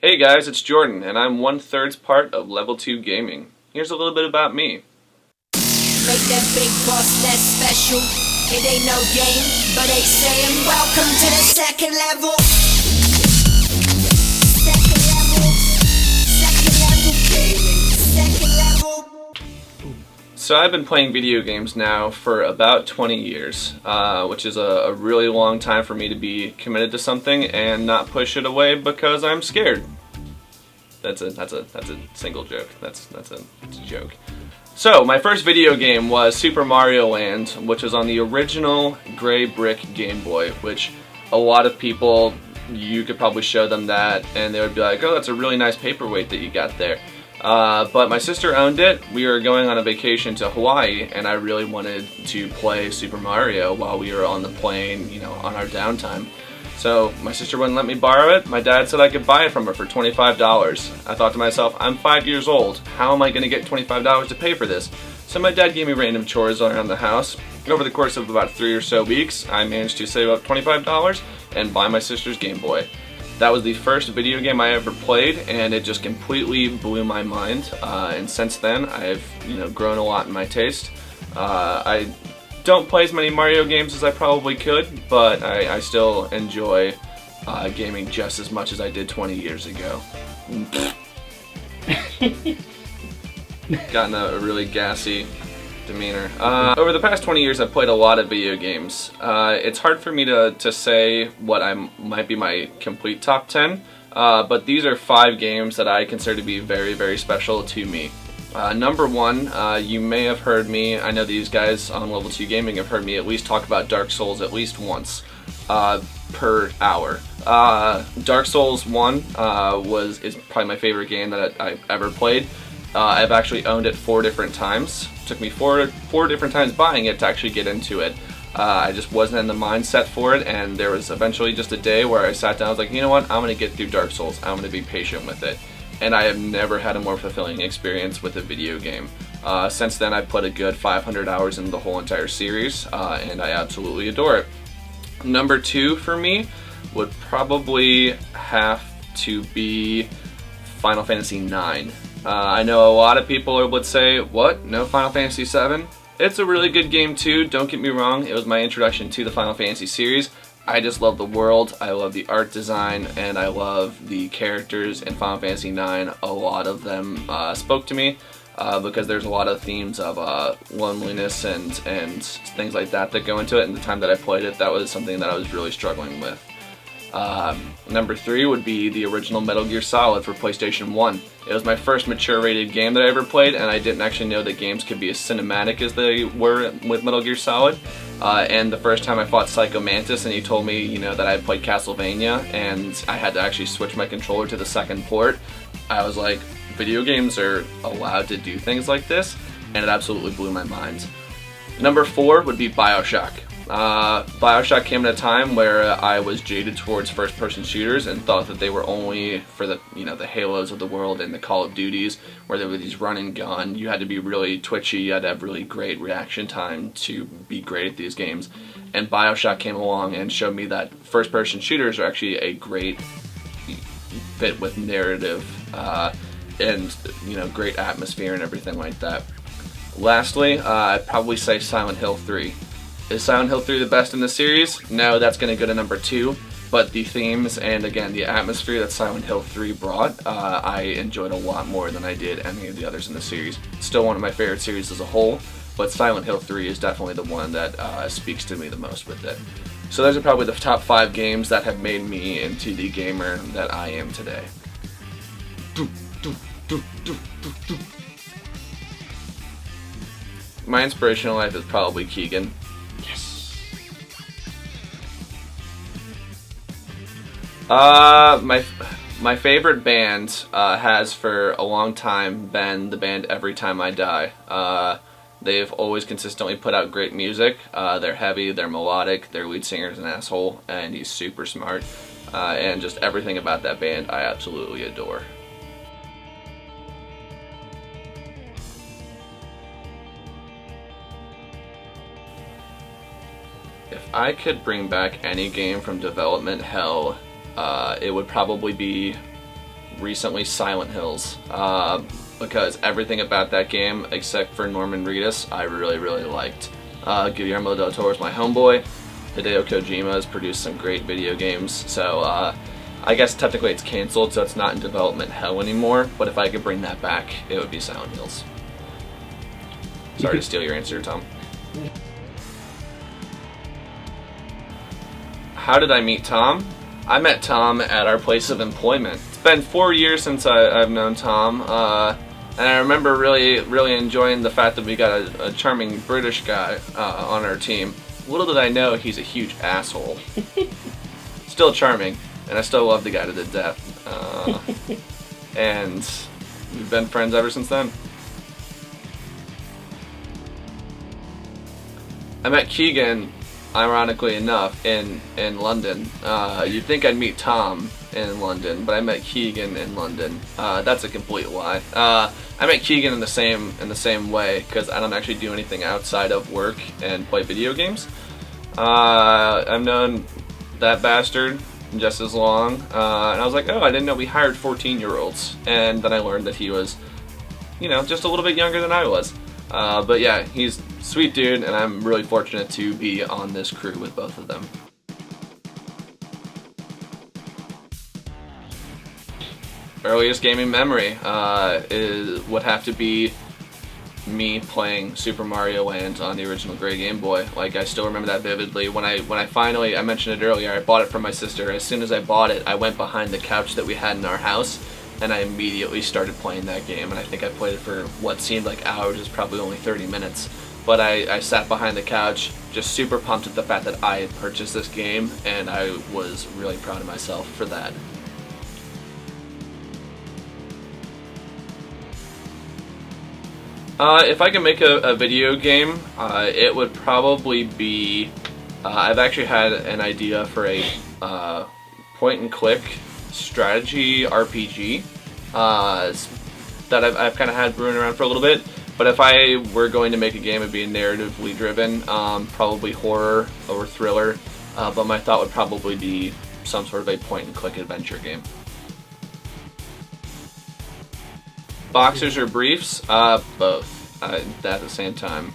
Hey guys, it's Jordan, and I'm 1/3 part of Level 2 Gaming. Here's a little bit about me. Make that big boss less special. It ain't no game, but they saying welcome to the second level. Second level. Second level gaming. Second level. So I've been playing video games now for about 20 years, which is a really long time for me to be committed to something and not push it away because I'm scared. That's a single joke. That's a joke. So my first video game was Super Mario Land, which was on the original gray brick Game Boy, which a lot of people, you could probably show them that and they would be like, oh, that's a really nice paperweight that you got there. But my sister owned it. We were going on a vacation to Hawaii, and I really wanted to play Super Mario while we were on the plane, on our downtime. So my sister wouldn't let me borrow it. My dad said I could buy it from her for $25. I thought to myself, I'm 5 years old. How am I going to get $25 to pay for this? So my dad gave me random chores around the house. Over the course of about 3 or so weeks, I managed to save up $25 and buy my sister's Game Boy. That was the first video game I ever played, and it just completely blew my mind. And since then, I've grown a lot in my taste. I don't play as many Mario games as I probably could, but I still enjoy gaming just as much as I did 20 years ago. Gotten a really gassy demeanor. Over the past 20 years, I've played a lot of video games. It's hard for me to say what might be my complete top 10, but these are 5 games that I consider to be very, very special to me. Number 1, you may have heard me, I know these guys on Level 2 Gaming have heard me at least talk about Dark Souls at least once per hour. Dark Souls 1 is probably my favorite game that I've ever played. I've actually owned it 4 different times. It took me four different times buying it to actually get into it. I just wasn't in the mindset for it, and there was eventually just a day where I sat down, I was like, you know what, I'm going to get through Dark Souls. I'm going to be patient with it. And I have never had a more fulfilling experience with a video game. Since then, I've put a good 500 hours into the whole entire series, and I absolutely adore it. Number 2 for me would probably have to be Final Fantasy IX. I know a lot of people would say, what, no Final Fantasy VII? It's a really good game too, don't get me wrong. It was my introduction to the Final Fantasy series. I just love the world, I love the art design, and I love the characters in Final Fantasy IX. A lot of them spoke to me because there's a lot of themes of loneliness and things like that go into it, and the time that I played it, that was something that I was really struggling with. Number 3 would be the original Metal Gear Solid for PlayStation 1. It was my first mature rated game that I ever played, and I didn't actually know that games could be as cinematic as they were with Metal Gear Solid. And the first time I fought Psycho Mantis and he told me, that I had played Castlevania and I had to actually switch my controller to the second port, I was like, video games are allowed to do things like this, and it absolutely blew my mind. Number 4 would be Bioshock. Bioshock came at a time where I was jaded towards first-person shooters and thought that they were only for the the Halos of the world and the Call of Duties, where there were these run and gun. You had to be really twitchy, you had to have really great reaction time to be great at these games. And Bioshock came along and showed me that first-person shooters are actually a great fit with narrative and great atmosphere and everything like that. Lastly, I'd probably say Silent Hill 3. Is Silent Hill 3 the best in the series? No, that's going to go to number 2, but the themes and again the atmosphere that Silent Hill 3 brought, I enjoyed a lot more than I did any of the others in the series. Still one of my favorite series as a whole, but Silent Hill 3 is definitely the one that speaks to me the most with it. So those are probably the top 5 games that have made me into the gamer that I am today. My inspirational life is probably Keegan. My favorite band has for a long time been the band Every Time I Die. They've always consistently put out great music. They're heavy, they're melodic, their lead singer's an asshole, and he's super smart. And just everything about that band I absolutely adore. If I could bring back any game from development hell, it would probably be recently Silent Hills, because everything about that game, except for Norman Reedus, I really, really liked. Guillermo del Toro is my homeboy. Hideo Kojima has produced some great video games, so I guess technically it's canceled, so it's not in development hell anymore, but if I could bring that back, it would be Silent Hills. Sorry to steal your answer, Tom. How did I meet Tom? I met Tom at our place of employment. It's been 4 years since I've known Tom, and I remember really enjoying the fact that we got a charming British guy on our team. Little did I know he's a huge asshole. Still charming, and I still love the guy to the death. And we've been friends ever since then. I met Keegan, ironically enough, in London. You'd think I'd meet Tom in London, but I met Keegan in London. That's a complete lie. I met Keegan in the same way, because I don't actually do anything outside of work and play video games. I've known that bastard just as long, and I was like, oh, I didn't know we hired 14-year-olds, and then I learned that he was, just a little bit younger than I was. But yeah, he's a sweet dude, and I'm really fortunate to be on this crew with both of them. Earliest gaming memory would have to be me playing Super Mario Land on the original gray Game Boy. Like, I still remember that vividly. When I finally, I mentioned it earlier, I bought it from my sister. As soon as I bought it, I went behind the couch that we had in our house, and I immediately started playing that game, and I think I played it for what seemed like hours. It was probably only 30 minutes. But I sat behind the couch, just super pumped at the fact that I had purchased this game, and I was really proud of myself for that. If I could make a video game, it would probably be, I've actually had an idea for a point-and-click strategy RPG that I've kind of had brewing around for a little bit. But if I were going to make a game, it would be narratively driven, probably horror or thriller, but my thought would probably be some sort of a point-and-click adventure game. Boxers or briefs? Both. At the same time.